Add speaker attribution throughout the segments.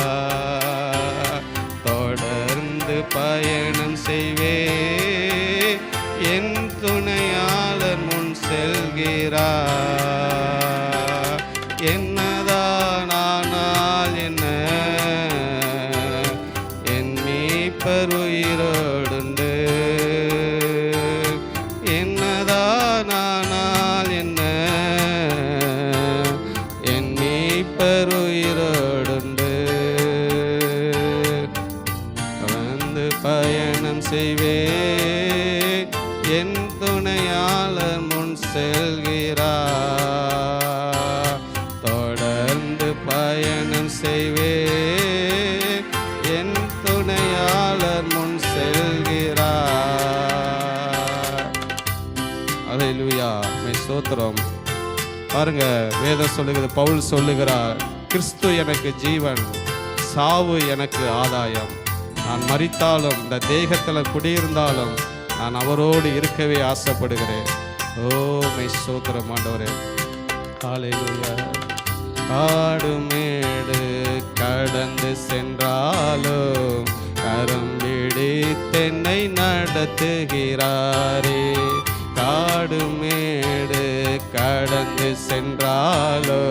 Speaker 1: செல்கிறார். தொடர்ந்து பயணம் செய்வே என் துணையாளர் முன் செல்கிறார். என்னதான் ஆனால் என்ன, என் மீட்பர் உயிரோடுண்டு. என்னதான் ஆனால் என்ன, என் மீட்பர் உயிரோடுண்டு. வந்து பயணம் செய்வே என் துணையாளர் முன் செல்கிறார். தொடர்ந்து பயணம் செய்வே என் துணையாளர் முன் செல்கிறார். அல்லேலூயா, மை ஸ்தோத்திரம். பாருங்க, வேதம் சொல்லுகிறது, பவுல் சொல்லுகிறார், கிறிஸ்து எனக்கு ஜீவன், சாவு எனக்கு ஆதாயம். நான் மரித்தாலும் இந்த தேகத்தில் குடியிருந்தாலும் நான் அவரோடு இருக்கவே ஆசைப்படுகிறேன். ஓ மை ஸ்தோத்திரம் ஆண்டவரே. ஹல்லேலூயா. காடு மேடு கடந்து சென்றாலும் கரம் பிடித்தென்னை நடத்துகிறாரே. காடு மேடு கடந்து சென்றாலோ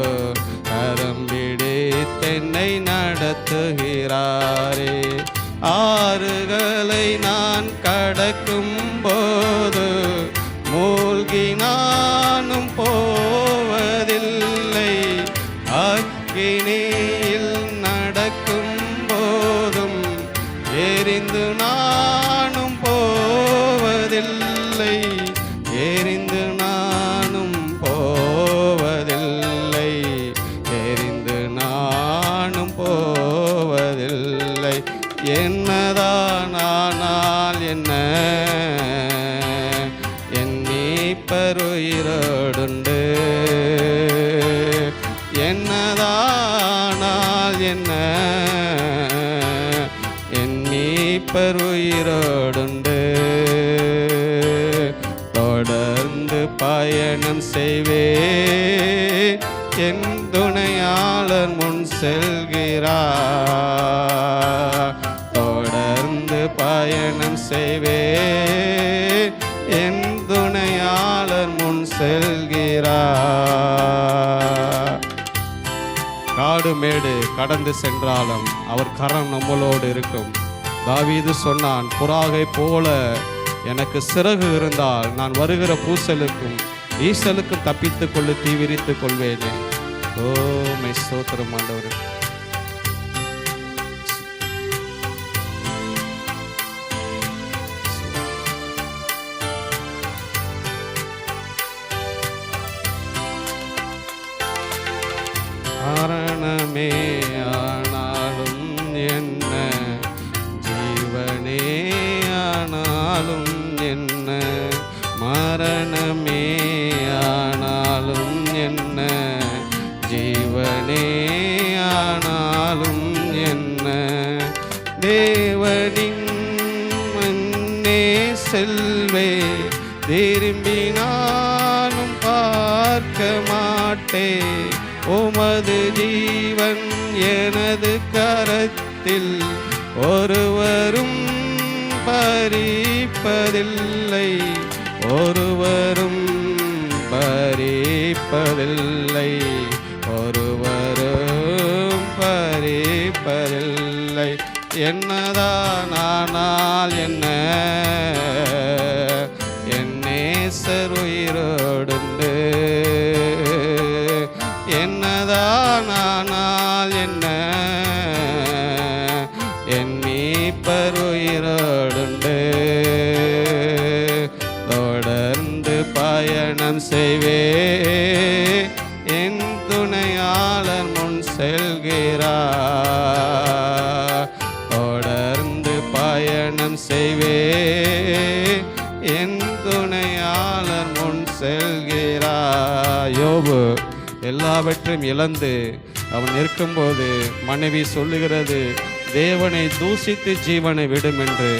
Speaker 1: கரம் பிடித்தென்னை நடத்துகிறாரே. ஆறுகளை நான் கடக்கும் போது மூழ்கி நானும் போவதில்லை. அக்கினியில் நடக்கும் போதும் எரிந்து நானும் போவதில்லை. எரிந்து நானும் போவதில்லை. எரிந்து நானும் போவதில்லை. என்னதான் ஆனால் என்ன, என் மீட்பர் உயிரோடுண்டு. என்னதானால் என்ன, என் மீட்பர் உயிரோடுண்டு. தொடர்ந்து பயணம் செய்வே என் துணையாளர் முன் செல்கிறார். தொடர்ந்து பயணம் செய்வே என் துணையாளர் முன் செல்கிறார். காடு மேடு கடந்து சென்றாலும் அவர் கரம் நம்மளோடு இருக்கும். தாவீது சொன்னான், புறாகை போல எனக்கு சிறகு இருந்தால் நான் வருகிற பூசலுக்கும் ஈசலுக்கும் தப்பித்துக் கொள்ளு தீவிரித்துக் கொள்வேனே. ஓ மை ஸ்தோத்திரம் ஆண்டவரே. மரணமே ஆனாலும் என்ன, ஜீவனே ஆனாலும் என்ன, மரணமே ஆனாலும் என்ன, ஜீவனே ஆனாலும் என்ன, தேவனின் முன்னே செல்வே, திரும்பி நானும் பார்க்க மாட்டேன். உமது ஜீவன் எனது கரத்தில் ஒருவரும் பறிப்பதில்லை. ஒருவரும் பறிப்பதில்லை. ஒருவரும் பறிப்பதில்லை. என்னதான் ஆனால் என்ன, என் நேசர் உயிரோடுண்டு. என்னதான் ஆனால் என்ன, என் மீட்பர் உயிரோடுண்டு. தொடர்ந்து பயணம் செய்வே என் துணையாளர் முன் செல்கிறார். தொடர்ந்து பயணம் செய்வே என் துணையாளர் முன் செல்கிறார். யோபு எல்லாவற்றையும் இழந்து அவன் இருக்கும்போது மனைவி சொல்லுகிறது, தேவனை தூசித்து ஜீவனை விடும் என்று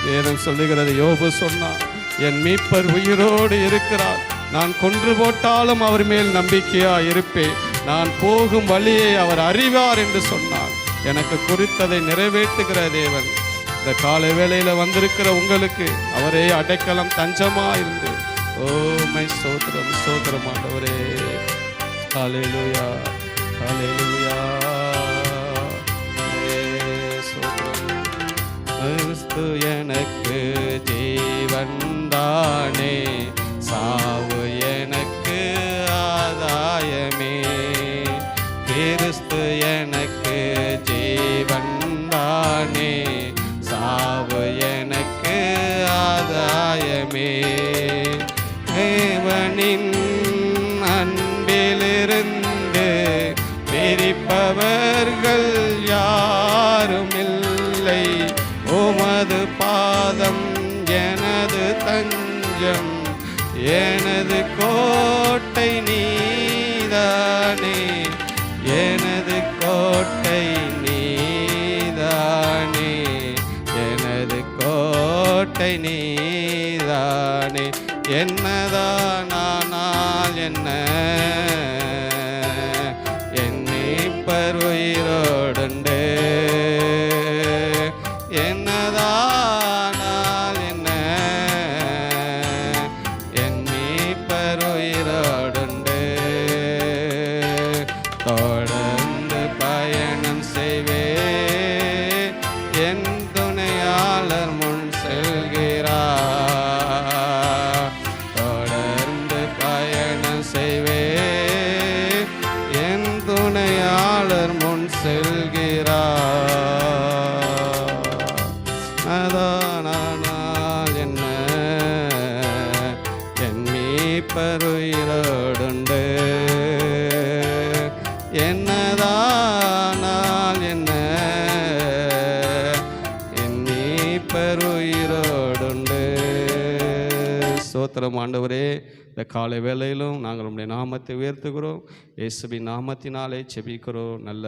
Speaker 1: வேதம் சொல்லுகிறது. யோபு சொன்னார், என் மீட்பர் உயிரோடு இருக்கிறார், நான் கொன்று போட்டாலும் அவர் மேல் நம்பிக்கையா இருப்பேன், நான் போகும் வழியை அவர் அறிவார் என்று சொன்னார். எனக்கு குறித்ததை நிறைவேற்றுகிற தேவன். இந்த காலை வேளையில வந்திருக்கிற உங்களுக்கு அவரே அடைக்கலம் தஞ்சமா இருந்து, ஓ மை ஸ்தோத்திரம் ஸ்தோத்திரம் ஆண்டவரே. ஹல்லேலூயா ஹல்லேலூயா. கிறிஸ்து எனக்கு ஜீவன் தானே, சாவு எனக்கு ஆதாயமே. கிறிஸ்து எனக்கு ஜீவன் தானே, சாவு எனக்கு ஆதாயமே. தேவனின் அன்பிலிருந்து பிரிப்பவர்கள் யாரும் இல்லை. உமது பாதம் எனது தஞ்சம், எனது கோட்டை நீதானே, எனது கோட்டை நீதானே, எனது கோட்டை நீதானே. என்னதான் ஆனால் என்ன, என் மீட்பர் உயிரோடுண்டு. என்னதானால் என்ன, என் மீட்பர் உயிரோடுண்டு. தொடர்ந்து பயணம் செய்வே, என் துணையாளர் முன் செல்கிறார். தொடர்ந்து பயணம் செய்வே, என் துணையாளர் முன் செல்கிறார். அதானால் என்ன, என் மீட்பர் உயிரோடுண்டு. என்னதானால் என்ன, என் மீட்பர் உயிரோடுண்டு. ஸ்தோத்திரம் ஆண்டவரே. இந்த காலை வேளையிலும் நாங்கள் உம்முடைய நாமத்தை உயர்த்துகிறோம். இயேசுவின் நாமத்தினாலே ஜெபிக்கிறோம் நல்ல